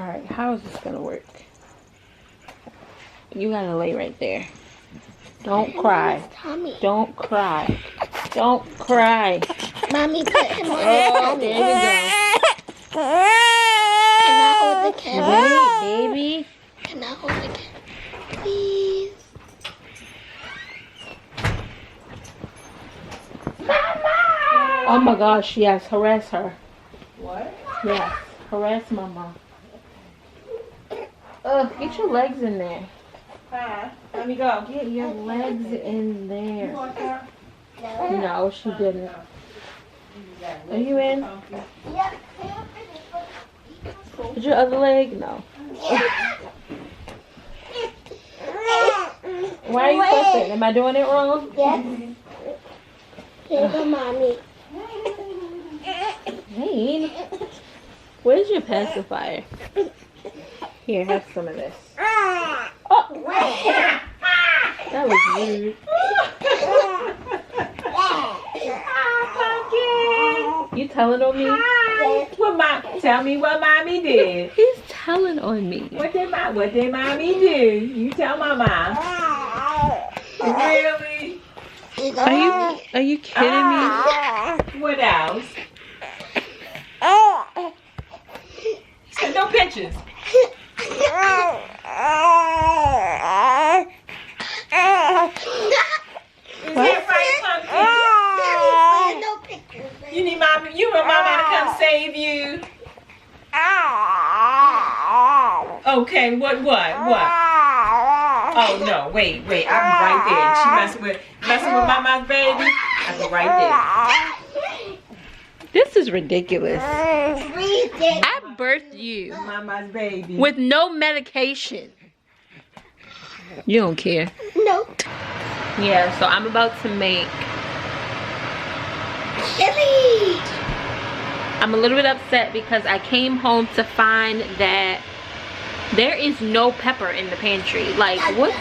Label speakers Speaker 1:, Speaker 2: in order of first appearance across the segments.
Speaker 1: Alright, how is this gonna work? You gotta lay right there. Don't cry. Don't cry. Don't cry.
Speaker 2: Mommy, put him on
Speaker 1: Oh, there we go.
Speaker 2: Can I hold the camera?
Speaker 1: Wait, baby.
Speaker 2: Can I hold the camera? Please.
Speaker 1: Oh my gosh, yes, harass her.
Speaker 3: What?
Speaker 1: Yes, harass mama. Get your legs in there.
Speaker 3: Hi. Let me go.
Speaker 1: Get your legs in
Speaker 3: You
Speaker 1: there.
Speaker 3: want her?
Speaker 1: No, she didn't. Are you in?
Speaker 2: Yeah.
Speaker 1: Is your other leg? No. Why are you fussing? Am I doing it wrong?
Speaker 2: Yes. Here go mommy.
Speaker 1: Hey, where's your pacifier? Here, have some of this. Oh, that was rude. You telling on me?
Speaker 3: Tell me what mommy did.
Speaker 1: He's telling on me.
Speaker 3: What did mommy do? You tell mama. Really?
Speaker 1: Are you kidding me?
Speaker 3: What else? And no pictures. Is that right, Pumpkin?
Speaker 2: No pictures.
Speaker 3: You need mommy. You want mama to come save you? Okay. What? Oh no! Wait. I'm right there. She messing with mama's baby. I'll be right
Speaker 1: This is ridiculous.
Speaker 2: Ridiculous.
Speaker 1: I birthed you
Speaker 3: there. Mama's baby.
Speaker 1: with no medication. You don't care.
Speaker 2: No.
Speaker 1: Yeah, so I'm about to make.
Speaker 2: Chili.
Speaker 1: I'm a little bit upset because I came home to find that there is no pepper in the pantry. Like, what's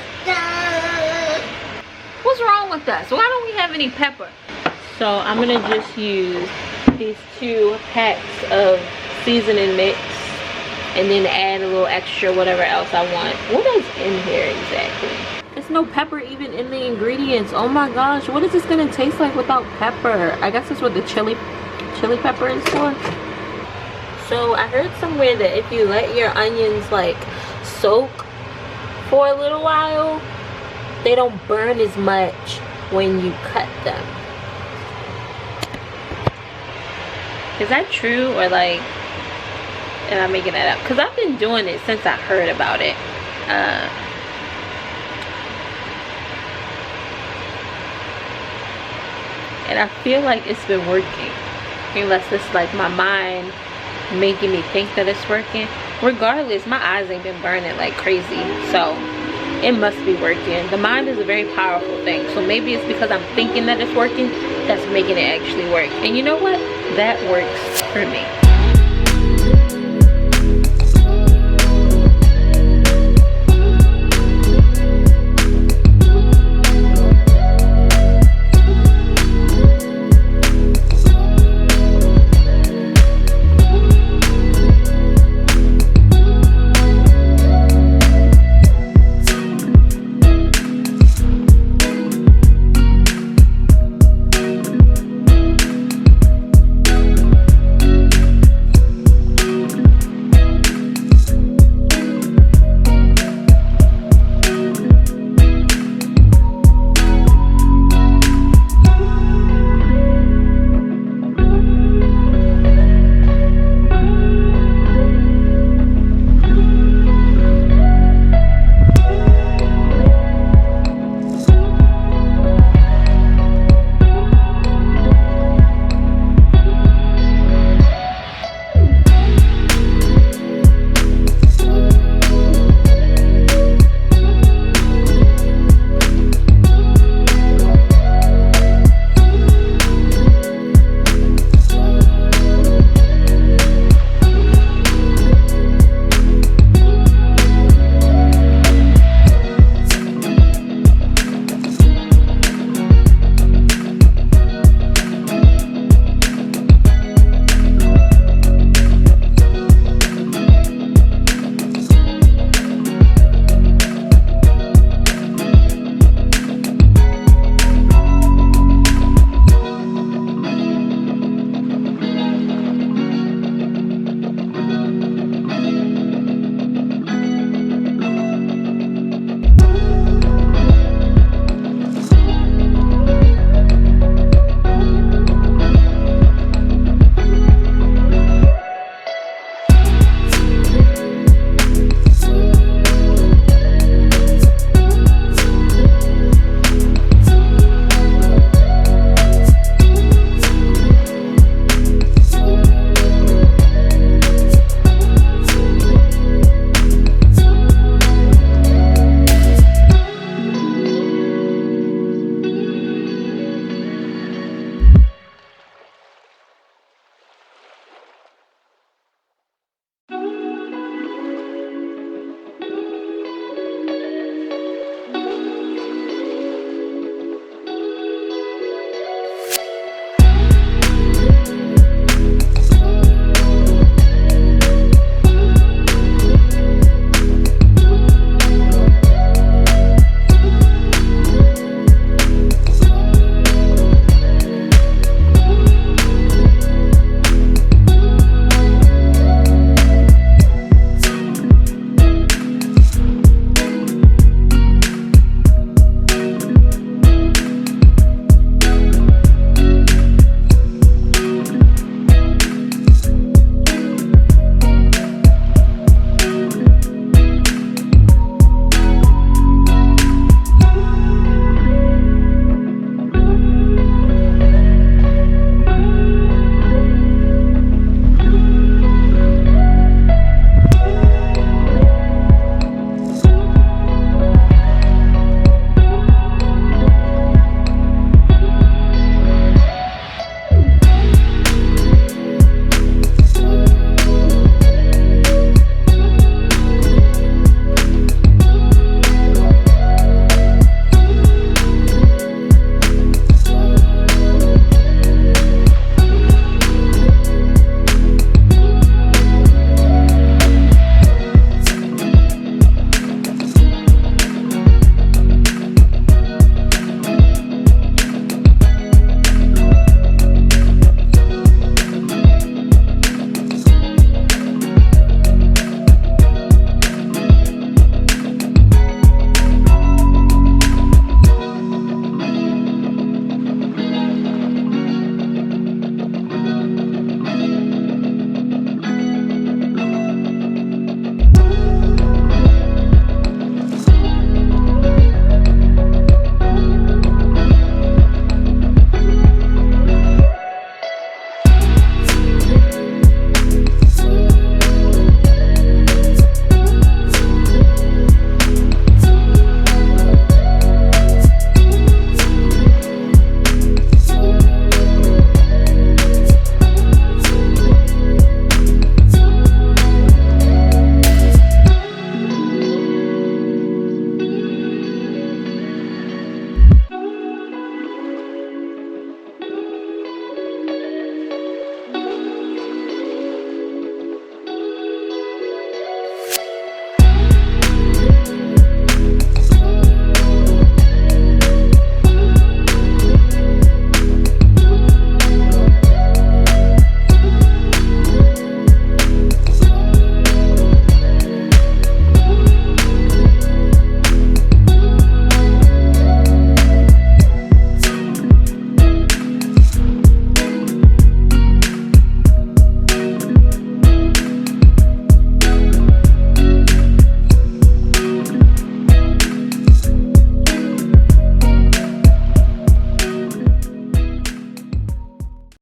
Speaker 1: wrong with us? Why don't we have any pepper? So I'm gonna just use these 2 packs of seasoning mix and then add a little extra whatever else I want. What is in here exactly? There's no pepper even in the ingredients. Oh my gosh, what is this gonna taste like without pepper? I guess that's what the chili pepper is for. So I heard somewhere that if you let your onions like soak for a little while, they don't burn as much when you cut them. Is that true, or like am I making that up? Because I've been doing it since I heard about it. And I feel like it's been working, unless it's like my mind making me think that it's working. Regardless, my eyes ain't been burning like crazy, so it must be working. The mind is a very powerful thing, so maybe it's because I'm thinking that it's working that's making it actually work. And you know what? That works for me.